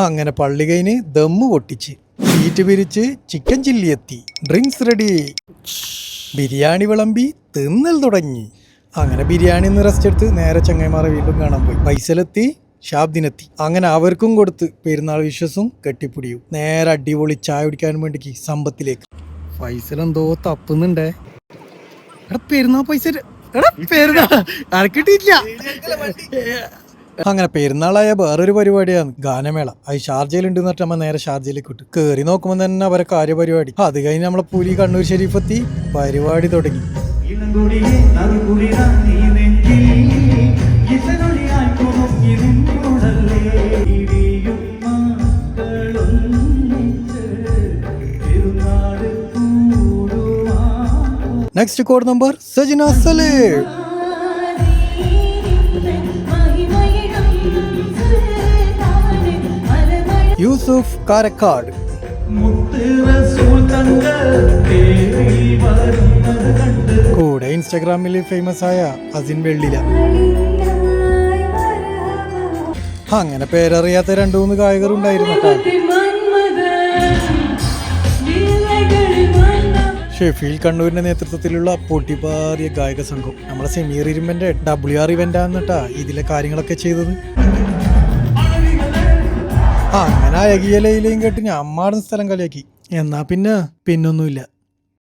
അങ്ങനെ പള്ളി കഴിഞ്ഞ് ദമ്മ് പൊട്ടിച്ച് സീറ്റ് പിരിച്ച് ചിക്കൻ ചില്ലി എത്തി, ഡ്രിങ്ക്സ് റെഡി, ബിരിയാണി വിളമ്പി തിന്നൽ തുടങ്ങി. അങ്ങനെ ബിരിയാണി ഒന്ന് റെസ്റ്റ് എടുത്ത് നേരെ ചങ്ങായിമാരെ വീണ്ടും കാണാൻ പോയി. പൈസലെത്തി, ഷാബ്ദിനെത്തി. അങ്ങനെ അവർക്കും കൊടുത്ത് പെരുന്നാൾ വിശ്വസും കെട്ടിപ്പിടിയും. നേരെ അടിപൊളി ചായ കുടിക്കാൻ വേണ്ടി സമ്പത്തിലേക്ക്. ഫൈസലെന്തോ തപ്പുന്നുണ്ടേ. എടാ പെരുന്നാൾ പൈസ, എടാ പെരുന്നാൾ അടക്കിട്ടില്ല. അങ്ങനെ പെരുന്നാളായ വേറൊരു പരിപാടിയാണ് ഗാനമേള. അത് ഷാർജയിലുണ്ട് എന്നിട്ട് നമ്മൾ നേരെ ഷാർജയിലേക്ക് വിട്ടു. കയറി നോക്കുമ്പോൾ തന്നെ അവരെ കാര്യപരിപാടി. അത് കഴിഞ്ഞ് നമ്മളെ പുലി കണ്ണൂർ ഷെരീഫെത്തി പരിപാടി തുടങ്ങി. Next code number Sajina Saleem. Yusuf Karakkad. കൂടെ ഇൻസ്റ്റാഗ്രാമിൽ ഫേമസ് ആയ അസിൻ വെള്ളില. അങ്ങനെ പേരറിയാത്ത 2-3 ഗായകർ ഉണ്ടായിരുന്നു. ഷെഫീൽ കണ്ണൂരിന്റെ നേതൃത്വത്തിലുള്ള പൊട്ടിപ്പാറിയ ഗായക സംഘം. നമ്മളെ സെമീർ ഇരുമ്പന്റെ WR ഇവന്റാന്നിട്ടാ ഇതിലെ കാര്യങ്ങളൊക്കെ ചെയ്തത്. അങ്ങനെ അഴകിയ ലൈലയും കേട്ട് ഞാൻ അമ്മാടുന്ന സ്ഥലം കളിയാക്കി. എന്നാ പിന്നൊന്നുമില്ല.